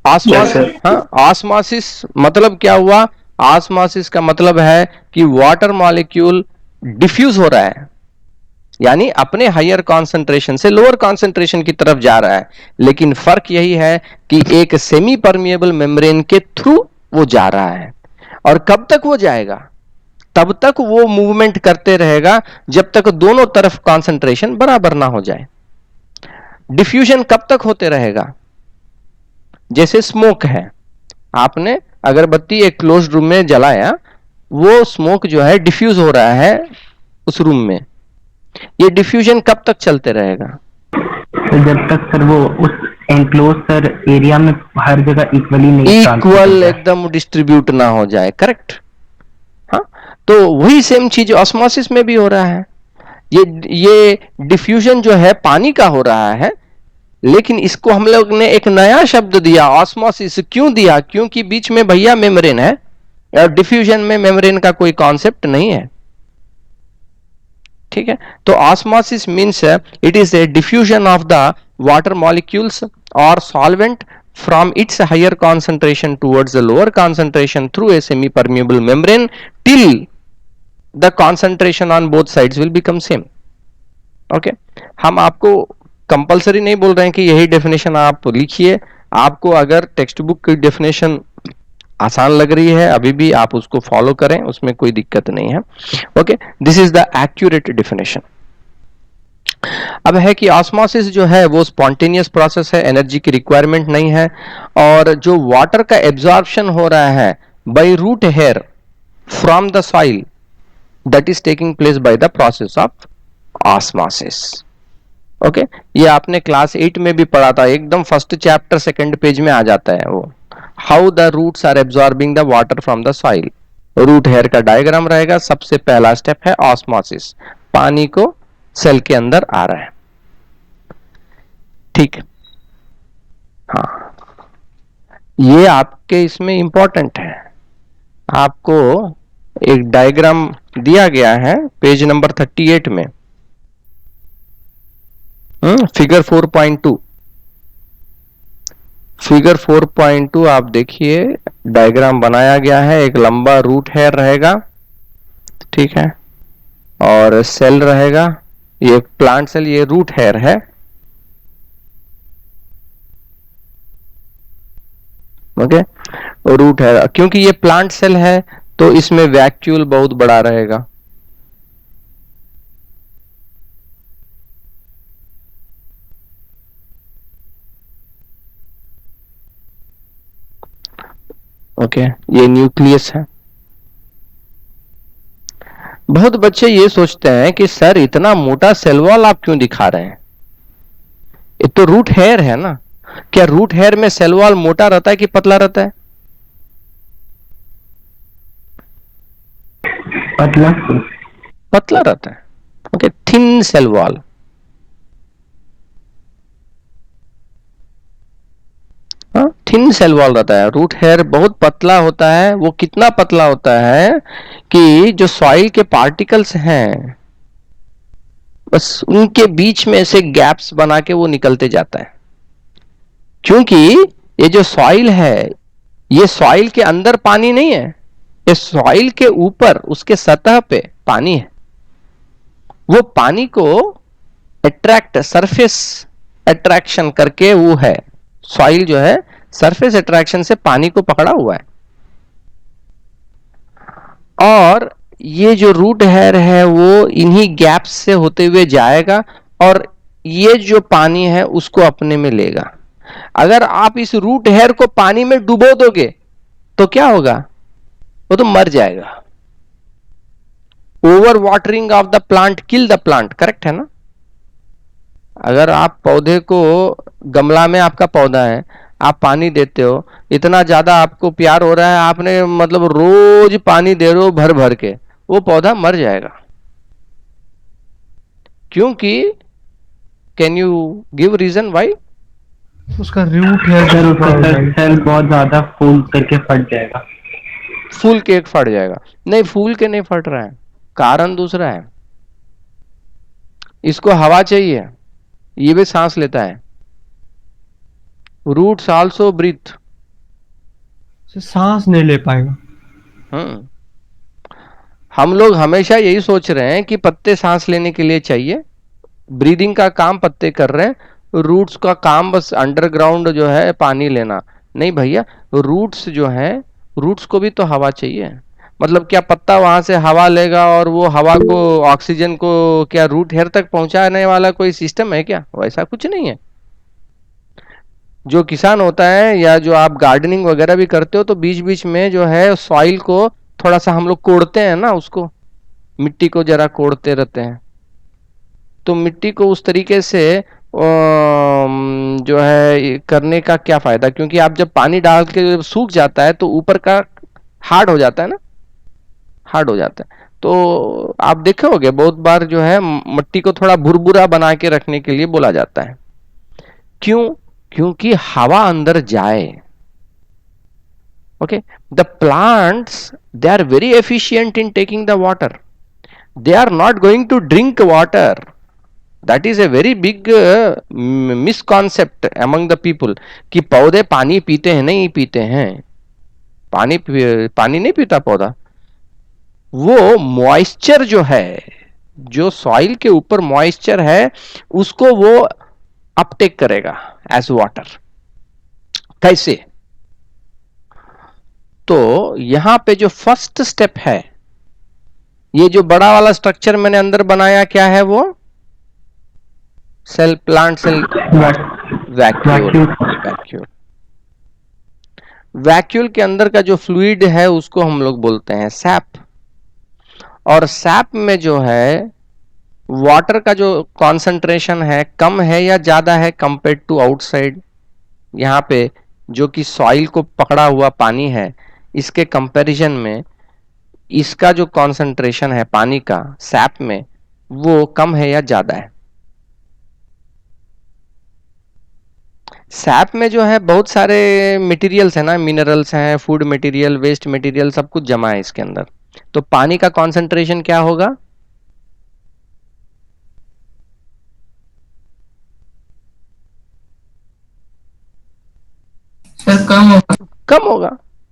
ऑस्मोसिस, हाँ, ऑस्मोसिस मतलब क्या हुआ? ऑस्मोसिस का मतलब है कि वाटर मॉलिक्यूल डिफ्यूज हो रहा है, यानी अपने हायर कॉन्सेंट्रेशन से लोअर कॉन्सेंट्रेशन की तरफ जा रहा है, लेकिन फर्क यही है कि एक सेमी परमिएबल मेम्ब्रेन के थ्रू वो जा रहा है. और कब तक वो जाएगा? तब तक वो मूवमेंट करते रहेगा जब तक दोनों तरफ कॉन्सेंट्रेशन बराबर ना हो जाए. डिफ्यूजन कब तक होते रहेगा? जैसे स्मोक है, आपने अगरबत्ती एक क्लोज्ड रूम में जलाया, वो स्मोक जो है डिफ्यूज हो रहा है उस रूम में. ये डिफ्यूजन कब तक चलते रहेगा? तो जब तक सर वो उस एनक्लोज सर एरिया में हर जगह इक्वली नहीं, इक्वल एकदम डिस्ट्रीब्यूट ना हो जाए. करेक्ट. हाँ, तो वही सेम चीज ऑस्मोसिस में भी हो रहा है. ये डिफ्यूजन जो है पानी का हो रहा है, लेकिन इसको हम लोग ने एक नया शब्द दिया, ऑस्मोसिस. क्यों दिया? क्योंकि बीच में भैया मेम्ब्रेन है, और डिफ्यूजन में मेम्ब्रेन का कोई कॉन्सेप्ट नहीं है. ठीक है, तो osmosis means it is A diffusion of the water molecules और solvent from its higher concentration towards the lower concentration through a semi permeable membrane till the concentration on both sides will become same. Okay, हम आपको compulsory नहीं बोल रहे हैं कि यही definition आप लिखिए. आपको अगर टेक्स्ट बुक की डेफिनेशन आसान लग रही है अभी भी, आप उसको फॉलो करें, उसमें कोई दिक्कत नहीं है. Okay, this is the accurate definition. अब है कि ऑस्मोसिस जो है वो स्पॉन्टेनियस प्रोसेस है, एनर्जी की रिक्वायरमेंट नहीं है, और जो वाटर का एब्जॉर्प्शन हो रहा है by root hair from the soil, that is taking place by the process of osmosis. Okay, ये आपने क्लास 8 में भी पढ़ा था, एकदम फर्स्ट चैप्टर सेकंड पेज में आ जाता है वो. How the roots are absorbing the water from the soil. Root hair का डायग्राम रहेगा. सबसे पहला स्टेप है ऑस्मोसिस, पानी को सेल के अंदर आ रहा है. ठीक है, हाँ, ये आपके इसमें इंपॉर्टेंट है. आपको एक डायग्राम दिया गया है पेज नंबर 38 में, फिगर 4.2. फिगर 4.2 आप देखिए, डायग्राम बनाया गया है. एक लंबा रूट हेयर रहेगा, ठीक है, और सेल रहेगा. ये प्लांट सेल, ये रूट हेयर है. ओके, रूट हेयर, क्योंकि ये प्लांट सेल है तो इसमें वैक्यूल बहुत बड़ा रहेगा. ओके, ये न्यूक्लियस है. बहुत बच्चे ये सोचते हैं कि सर इतना मोटा सेल वॉल आप क्यों दिखा रहे हैं? ये तो रूट हेयर है ना. क्या रूट हेयर में सेल वॉल मोटा रहता है कि पतला रहता है? पतला पतला रहता है. Okay, thin cell wall. हाँ, थिन सेल वॉल रहता है, रूट हेयर बहुत पतला होता है। वो कितना पतला होता है कि जो सॉइल के पार्टिकल्स हैं बस उनके बीच में से गैप्स बना के वो निकलते जाता है। क्योंकि ये जो सॉइल है, ये सॉइल के अंदर पानी नहीं है, ये सॉइल के ऊपर उसके सतह पे पानी है। वो पानी को अट्रैक्ट, सरफेस अट्रैक्शन करके वो है, सॉइल जो है सरफेस अट्रैक्शन से पानी को पकड़ा हुआ है। और ये जो रूट हेयर है वो इन्हीं गैप्स से होते हुए जाएगा और ये जो पानी है उसको अपने में लेगा। अगर आप इस रूट हेयर को पानी में डुबो दोगे तो क्या होगा? वो तो मर जाएगा। Over watering of the plant kill the plant, correct है ना? अगर आप पौधे को, गमला में आपका पौधा है, आप पानी देते हो, इतना ज्यादा आपको प्यार हो रहा है, आपने मतलब रोज पानी दे रहे हो भर भर के, वो पौधा मर जाएगा। क्योंकि can you give reason why? उसका रूट हेयर सर बहुत उसका बड़ा सर है। सेल बहुत ज्यादा फूल करके फट जाएगा। फूल केक फट जाएगा? नहीं, फूल के नहीं फट रहा है, कारण दूसरा है। इसको हवा चाहिए, ये भी सांस लेता है। Roots also breathe. सांस नहीं ले पाएगा। हम्म, हम लोग हमेशा यही सोच रहे हैं कि पत्ते सांस लेने के लिए चाहिए, ब्रीदिंग का काम पत्ते कर रहे हैं, रूट्स का काम बस अंडरग्राउंड जो है पानी लेना। नहीं भैया, रूट्स जो है, रूट्स को भी तो हवा चाहिए। मतलब क्या पत्ता वहां से हवा लेगा और वो हवा को, ऑक्सीजन को क्या रूट हेयर तक पहुंचाने वाला कोई सिस्टम है क्या? वैसा कुछ नहीं है। जो किसान होता है या जो आप गार्डनिंग वगैरह भी करते हो तो बीच बीच में जो है सॉइल को थोड़ा सा हम लोग कोड़ते हैं ना, उसको, मिट्टी को जरा कोड़ते रहते हैं। तो मिट्टी को उस तरीके से जो है करने का क्या फायदा? क्योंकि आप जब पानी डाल के जब सूख जाता है तो ऊपर का हार्ड हो जाता है ना, हार्ड हो जाता है। तो आप देखे होगे बहुत बार जो है मिट्टी को थोड़ा भुरभुरा बना के रखने के लिए बोला जाता है। क्यों? क्योंकि हवा अंदर जाए। Okay, the plants, they are very efficient in taking the water. They are not going to drink water. That is a very big misconcept among the people कि पौधे पानी पीते हैं। नहीं पीते हैं, पानी नहीं पीता पौधा। वो मॉइस्चर जो है, जो सॉइल के ऊपर मॉइस्चर है, उसको वो अपटेक करेगा एज वाटर। कैसे? तो यहां पे जो फर्स्ट स्टेप है, ये जो बड़ा वाला स्ट्रक्चर मैंने अंदर बनाया, क्या है वो? Cell, plant cell vacuole. Vacuole, vacuole के अंदर का जो फ्लूइड है उसको हम लोग बोलते हैं सैप। और सैप में जो है वाटर का जो कॉन्सेंट्रेशन है कम है या ज्यादा है कंपेयर टू आउटसाइड? यहाँ पे जो कि सॉइल को पकड़ा हुआ पानी है, इसके कंपैरिजन में इसका जो कॉन्सेंट्रेशन है पानी का सैप में, वो कम है या ज्यादा है? सैप में जो है बहुत सारे मटेरियल्स है ना, मिनरल्स हैं, फूड मटेरियल, वेस्ट मटेरियल, सब कुछ जमा है इसके अंदर। तो पानी का कॉन्सेंट्रेशन क्या होगा? सर कम होगा। कम होगा,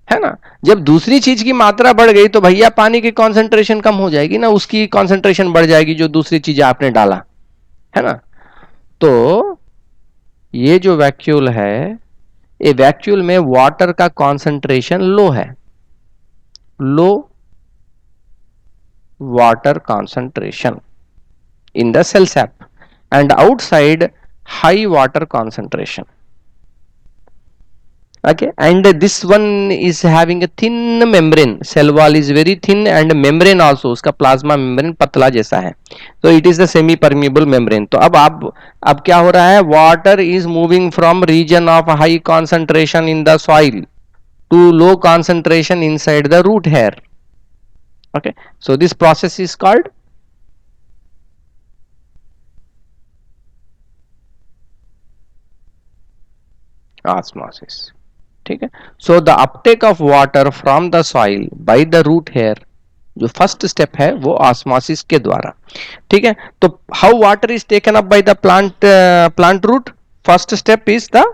है ना? जब दूसरी चीज की मात्रा बढ़ गई तो भैया पानी की कॉन्सेंट्रेशन कम हो जाएगी ना, उसकी कॉन्सेंट्रेशन बढ़ जाएगी जो दूसरी चीज आपने डाला, है ना? तो ये जो वैक्यूल है, ये वैक्यूल में वाटर का कॉन्सेंट्रेशन लो है, लो water concentration in the cell sap, and outside high water concentration. Okay, and this one is having a thin membrane, cell wall is very thin and membrane also, उसका plasma membrane पतला जैसा है, so it is the semi permeable membrane. तो अब क्या हो रहा है? water is moving from region of high concentration in the soil to low concentration inside the root hair. Okay, so this process is called osmosis. ठीक है. So the uptake of water from the soil by the root hair, जो first step है वो osmosis के द्वारा. ठीक है. तो how water is taken up by the plant root? First step is the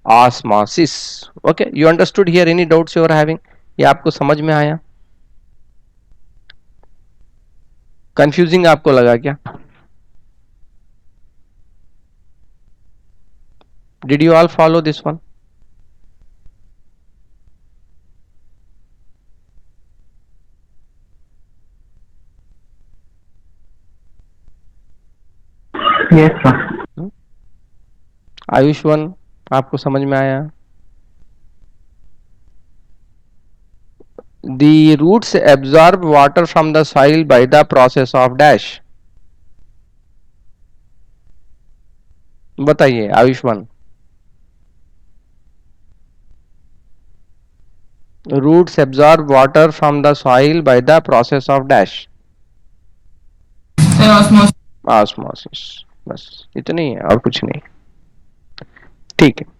osmosis. Okay, you understood here? Any doubts you are having? ये आपको समझ में आया? कंफ्यूजिंग आपको लगा क्या? Did you all follow this one? Yes sir. Ayush one आपको समझ में आया? The roots absorb water from the soil by the process of dash. बताइए Ayushman. Roots absorb water from the soil by the process of dash. Sir, osmosis. Osmosis. बस इतना ही है और कुछ नहीं. ठीक है.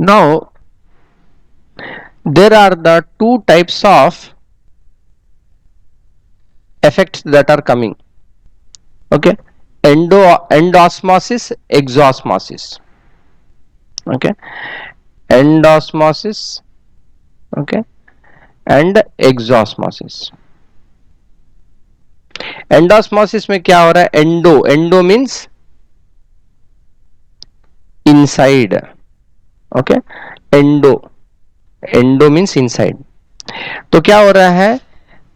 Now there are the two types of effects that are coming. Okay, endosmosis, exosmosis. Okay, endosmosis, okay, and exosmosis. Endosmosis में क्या हो रहा है? Endo means inside. Okay, endo means inside. तो क्या हो रहा है?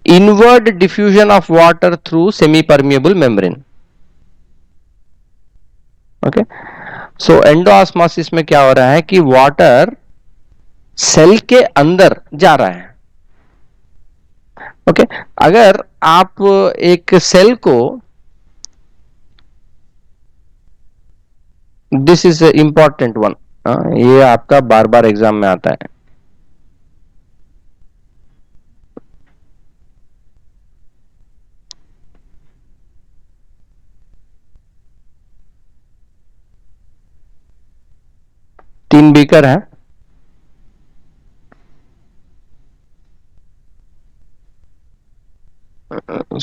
Inward diffusion of water through semi permeable membrane. Okay, so endosmosis में क्या हो रहा है कि वाटर सेल के अंदर जा रहा है. ओके, अगर आप एक सेल को, दिस इज इंपॉर्टेंट वन, ये आपका बार बार एग्जाम में आता है. तीन बीकर है.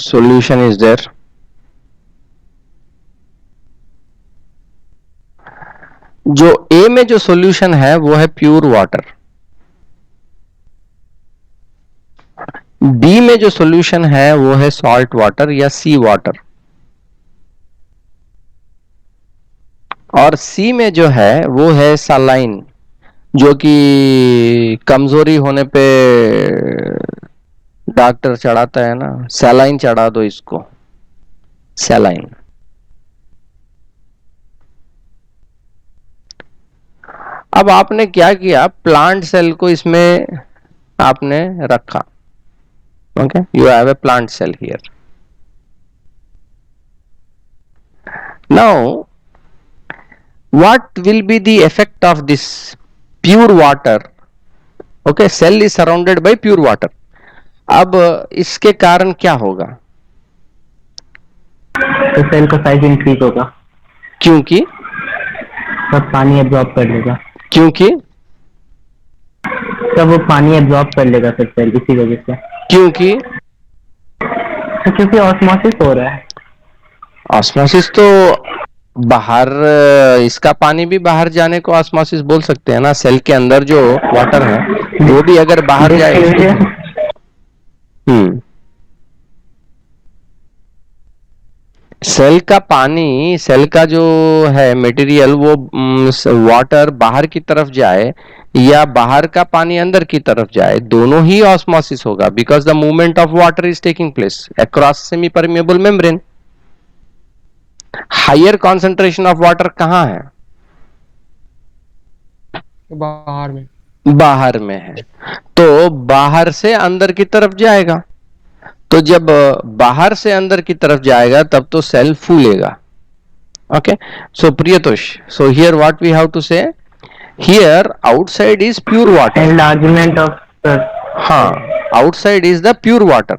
Solution is there. जो ए में जो सॉल्यूशन है वो है प्योर वाटर. बी में जो सॉल्यूशन है वो है सॉल्ट वाटर या सी वाटर. और सी में जो है वो है सलाइन, जो कि कमजोरी होने पे डॉक्टर चढ़ाता है ना, सलाइन चढ़ा दो इसको, सलाइन. अब आपने क्या किया? प्लांट सेल को इसमें आपने रखा. Okay, you have a plant cell here. Now what will be the effect of this pure water? Okay, cell is surrounded by pure water. अब इसके कारण क्या होगा? तो सेल का साइज इंक्रीज होगा, क्योंकि सब पानी एब्जॉर्ब कर लेगा. क्योंकि सब वो पानी एब्जॉर्ब कर लेगा फिर सेल, इसी वजह से. क्योंकि तो क्योंकि ऑस्मोसिस हो रहा है. ऑस्मोसिस तो बाहर, इसका पानी भी बाहर जाने को ऑस्मोसिस बोल सकते हैं ना. सेल के अंदर जो वाटर है वो भी अगर बाहर जाए. सेल का पानी, सेल का जो है मटेरियल, वो वाटर बाहर की तरफ जाए या बाहर का पानी अंदर की तरफ जाए, दोनों ही ऑस्मोसिस होगा. Because the movement of water is taking place across semi permeable membrane. Higher concentration of water कहां है? बाहर में. बाहर में है, तो बाहर से अंदर की तरफ जाएगा. तो जब बाहर से अंदर की तरफ जाएगा तब तो सेल फूलेगा. Okay, so Priyatosh, so here what we have to say, Here outside is pure water. Enlargement of the हाँ, outside is the pure water.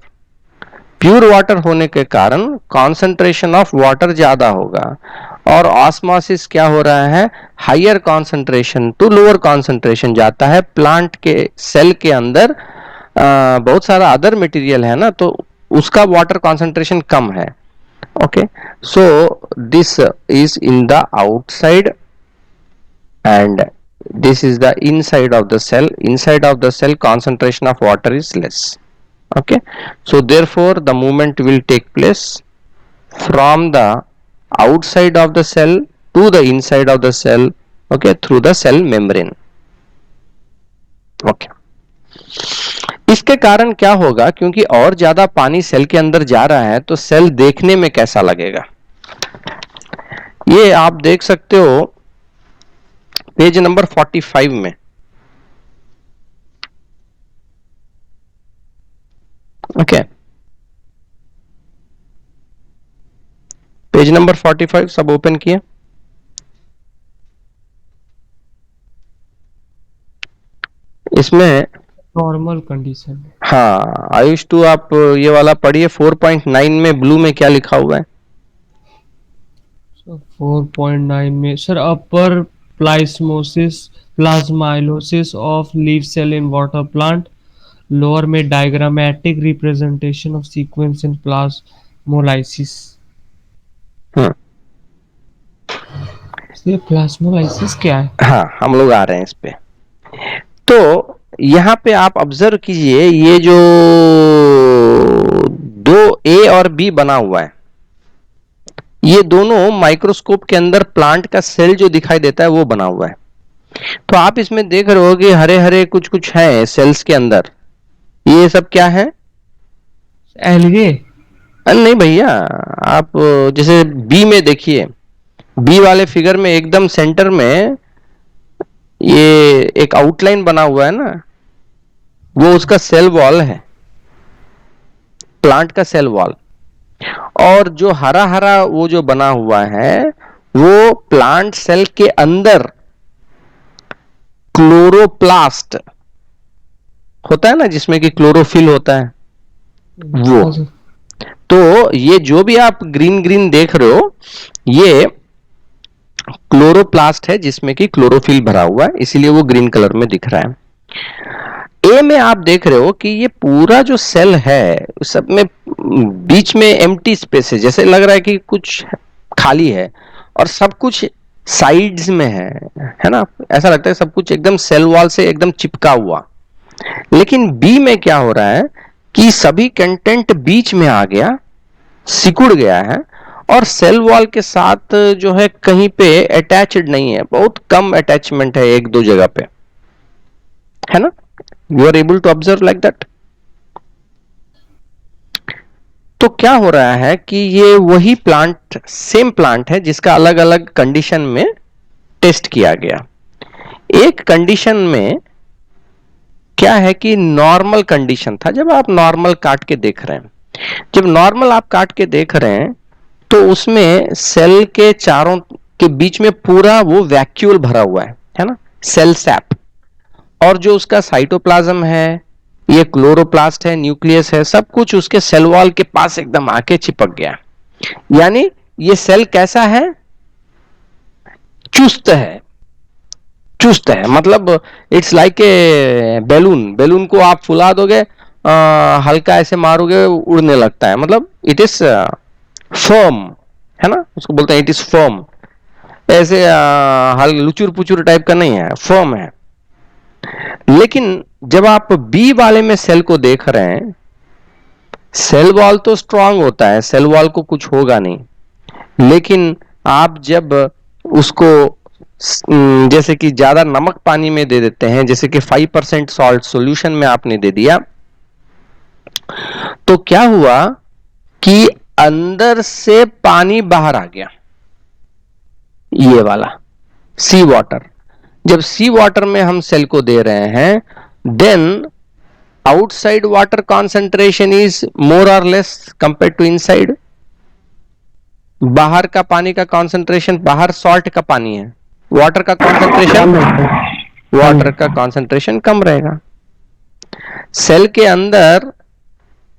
Pure water होने के कारण कॉन्सेंट्रेशन ऑफ वाटर ज्यादा होगा और ऑस्मोसिस क्या हो रहा है, higher concentration to lower concentration जाता है प्लांट के सेल के अंदर। बहुत सारा अदर मटेरियल है ना, तो उसका वाटर कॉन्सेंट्रेशन कम है। Okay, so this is in the outside and this is the inside of the cell. Inside of the cell concentration of water is less. Okay, so therefore the movement will take place from the outside of the cell to the inside of the cell, okay, through the cell membrane. Okay, इसके कारण क्या होगा, क्योंकि और ज्यादा पानी cell के अंदर जा रहा है तो सेल देखने में कैसा लगेगा, ये आप देख सकते हो पेज नंबर 45 में। ओके, पेज नंबर 45 सब ओपन किए। इसमें नॉर्मल कंडीशन में। हाँ आयुष टू आप ये वाला पढ़िए, 4.9 में ब्लू में क्या लिखा हुआ है। 4.9 में sir, upper plasmolysis of leaf cell in water plant, lower में diagrammatic representation of sequence in plasmolysis. ये प्लाज्मोलाइसिस क्या है? हाँ हम लोग आ रहे हैं इस पे। तो यहां पे आप ऑब्जर्व कीजिए, ये जो दो ए और बी बना हुआ है, ये दोनों माइक्रोस्कोप के अंदर प्लांट का सेल जो दिखाई देता है वो बना हुआ है। तो आप इसमें देख रहे हो कि हरे हरे कुछ कुछ है सेल्स के अंदर, ये सब क्या है? एलगे? नहीं भैया, आप जैसे बी में देखिए, बी वाले फिगर में एकदम सेंटर में ये एक आउटलाइन बना हुआ है ना, वो उसका सेल वॉल है, प्लांट का सेल वॉल। और जो हरा हरा वो जो बना हुआ है वो प्लांट सेल के अंदर क्लोरोप्लास्ट होता है ना, जिसमें कि क्लोरोफिल होता है वो। तो ये जो भी आप ग्रीन ग्रीन देख रहे हो ये क्लोरोप्लास्ट है, जिसमें कि क्लोरोफिल भरा हुआ है, इसीलिए वो ग्रीन कलर में दिख रहा है। ए में आप देख रहे हो कि ये पूरा जो सेल है सब में बीच में एम्प्टी स्पेस है, जैसे लग रहा है कि कुछ खाली है और सब कुछ साइड्स में है ना, ऐसा लगता है सब कुछ एकदम सेल वॉल से एकदम चिपका हुआ। लेकिन बी में क्या हो रहा है कि सभी कंटेंट बीच में आ गया, सिकुड़ गया है और सेल वॉल के साथ जो है कहीं पे अटैच्ड नहीं है, बहुत कम अटैचमेंट है एक दो जगह पे, है ना। You are able to observe like that. तो क्या हो रहा है कि ये वही प्लांट, सेम प्लांट है जिसका अलग अलग कंडीशन में टेस्ट किया गया। एक कंडीशन में क्या है कि नॉर्मल कंडीशन था, जब आप नॉर्मल काट के देख रहे हैं, जब नॉर्मल आप काट के देख रहे हैं तो उसमें सेल के चारों के बीच में पूरा वो वैक्यूल भरा हुआ है ना, सेल सैप। और जो उसका साइटोप्लाज्म है, ये क्लोरोप्लास्ट है, न्यूक्लियस है, सब कुछ उसके सेल वॉल के पास एकदम आके चिपक गया। यानी ये सेल कैसा है? चुस्त है, चुस्त है, मतलब it's like a balloon. Balloon को आप फुला दोगे, हल्का ऐसे मारोगे उड़ने लगता है, मतलब इट इज फर्म, है ना, उसको बोलते हैं इट इज फर्म। ऐसे लुचुर पुचुर टाइप का नहीं है, फर्म है। लेकिन जब आप बी वाले में सेल को देख रहे हैं, सेल वॉल तो स्ट्रांग होता है, सेल वॉल को कुछ होगा नहीं, लेकिन आप जब उसको जैसे कि ज्यादा नमक पानी में दे देते हैं, जैसे कि 5% सॉल्ट सॉल्यूशन में आपने दे दिया, तो क्या हुआ कि अंदर से पानी बाहर आ गया, ये वाला सी वाटर। जब सी वाटर में हम सेल को दे रहे हैं, then outside water concentration is more और लेस कंपेयर टू इनसाइड। बाहर का पानी का कॉन्सेंट्रेशन, बाहर सॉल्ट का पानी है वाटर का कॉन्सेंट्रेशन कम रहेगा। सेल के अंदर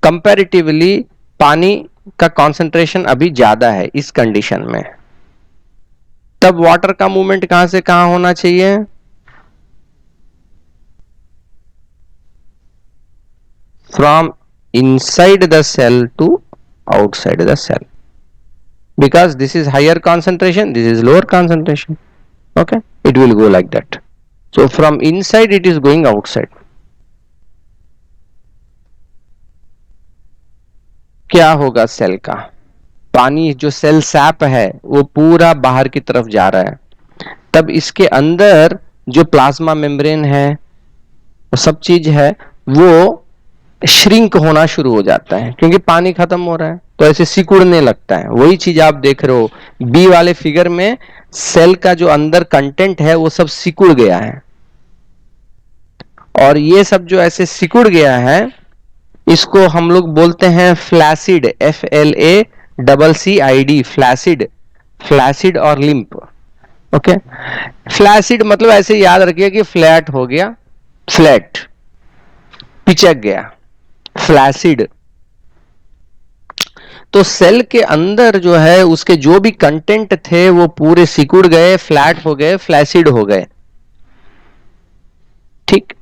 कंपैरेटिवली पानी का कॉन्सेंट्रेशन अभी ज्यादा है इस कंडीशन में, तब वाटर का मूवमेंट कहां से कहां होना चाहिए? From inside the cell to outside the cell, because this is higher concentration, this is lower concentration. Okay, it will go like that. So from inside it is going outside. क्या होगा cell का? पानी जो cell SAP है वो पूरा बाहर की तरफ जा रहा है, तब इसके अंदर जो प्लाज्मा मेम्ब्रेन है, वो सब चीज है, वो श्रिंक होना शुरू हो जाता है क्योंकि पानी खत्म हो रहा है, तो ऐसे सिकुड़ने लगता है। वही चीज आप देख रहे हो बी वाले फिगर में, सेल का जो अंदर कंटेंट है वो सब सिकुड़ गया है, और ये सब जो ऐसे सिकुड़ गया है इसको हम लोग बोलते हैं फ्लैसिड, FLACCID, फ्लैसिड, फ्लैसिड और लिंप। ओके, फ्लैसिड मतलब ऐसे याद रखिए कि फ्लैट हो गया, फ्लैट, पिचक गया, फ्लैसिड। तो सेल के अंदर जो है उसके जो भी कंटेंट थे वो पूरे सिकुड़ गए, फ्लैट हो गए, फ्लैसिड हो गए। ठीक,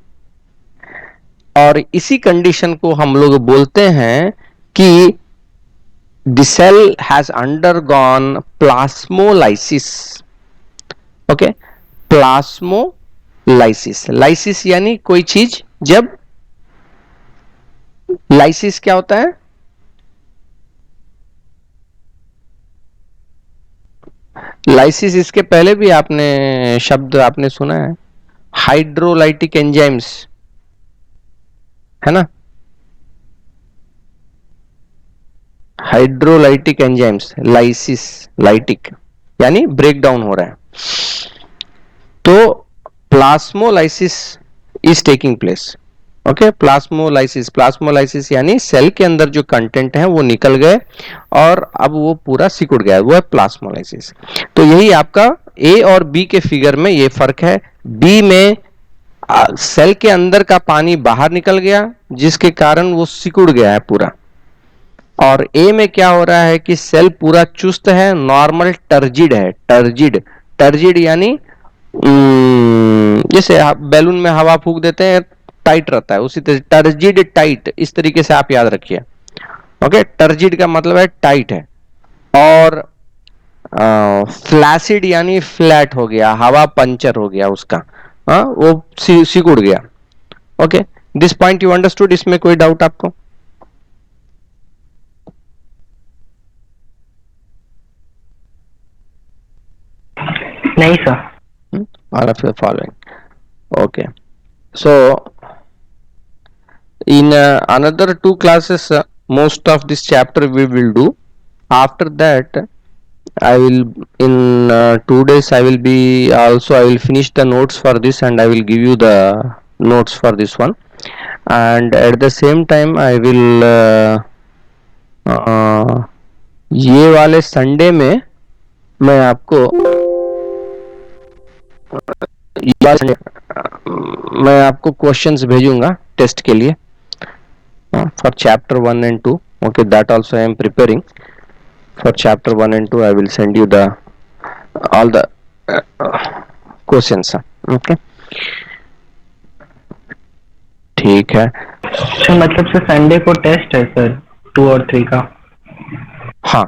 और इसी कंडीशन को हम लोग बोलते हैं कि the cell has undergone plasmolysis. Okay, plasmolysis, lysis यानी कोई चीज जब, लाइसिस क्या होता है? लाइसिस, इसके पहले भी आपने शब्द आपने सुना है, हाइड्रोलाइटिक एंजाइम्स, है ना? हाइड्रोलाइटिक एंजाइम्स, लाइसिस, लाइटिक यानी ब्रेक डाउन हो रहा है। तो प्लास्मोलाइसिस इज टेकिंग प्लेस। ओके, प्लास्मोलाइसिस, प्लास्मोलाइसिस यानी सेल के अंदर जो कंटेंट है वो निकल गए और अब वो पूरा सिकुड़ गया, वो है प्लास्मोलाइसिस। तो यही आपका ए और बी के फिगर में ये फर्क है। बी में सेल के अंदर का पानी बाहर निकल गया जिसके कारण वो सिकुड़ गया है पूरा, और ए में क्या हो रहा है कि सेल पूरा चुस्त है, नॉर्मल टर्जिड है। टर्जिड, टर्जिड यानी जैसे आप बैलून में हवा फूंक देते हैं, टाइट रहता है, उसी तरह टर्जिड, टाइट, इस तरीके से आप याद रखिए। ओके, टर्जिड का मतलब है टाइट है, और फ्लैसिड यानी फ्लैट हो गया, हवा पंचर हो गया उसका, वो सिकुड़ गया। Okay, this point you understood? इसमें कोई डाउट आपको? नहीं sir. All of the following. Okay, so in another 2 classes most of this chapter we will do. After that I will in 2 days I will be also, I will finish the notes for this and I will give you the notes for this one, and at the same time I will ये वाले Sunday में मैं आपको मैं आपको questions भेजूंगा test के लिए for chapter 1 and 2. Okay, that also I am preparing for chapter 1 and 2. I will send you the all the questions. Okay, ठीक है। तो मतलब से संडे को टेस्ट है सर 2 और 3 का? हाँ,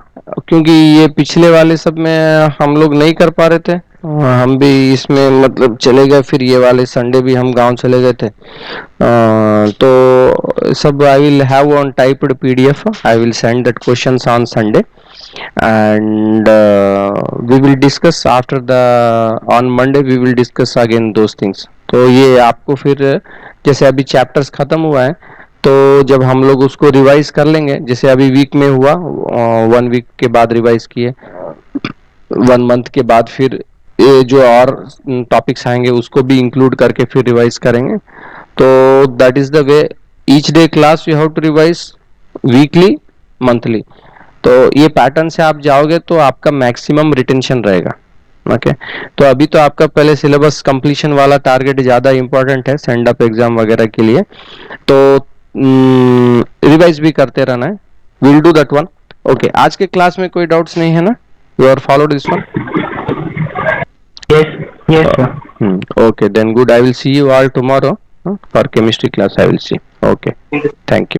क्योंकि ये पिछले वाले सब में हम लोग नहीं कर पा रहे थे, हम भी इसमें मतलब चले गए, फिर ये वाले संडे भी हम गांव चले गए थे, तो सब I will have on typed PDF. I will send that questions on Sunday and we will discuss after the on Monday we will discuss again those things. तो ये आपको फिर जैसे अभी चैप्टर्स खत्म हुआ है तो जब हम लोग उसको रिवाइज कर लेंगे, जैसे अभी वीक में हुआ 1 वीक के बाद रिवाइज किए, 1 मंथ के बाद फिर ये जो और टॉपिक्स आएंगे उसको भी इंक्लूड करके फिर रिवाइज करेंगे। तो that is the way, each day class you have to revise, weekly, monthly. तो ये पैटर्न से आप जाओगे तो आपका मैक्सिमम रिटेंशन रहेगा। ओके तो अभी तो आपका पहले सिलेबस कंप्लीशन वाला टारगेट ज़्यादा इंपॉर्टेंट है सेंड अप एग्जाम वगैरह के लिए, तो रिवाइज भी करते रहना है, will do that one. Okay, आज के क्लास में कोई डाउट्स नहीं है ना? You are followed this one? yes sir. Okay, then good. I will see you all tomorrow for chemistry class. I will see. Okay, ठीक है। thank you.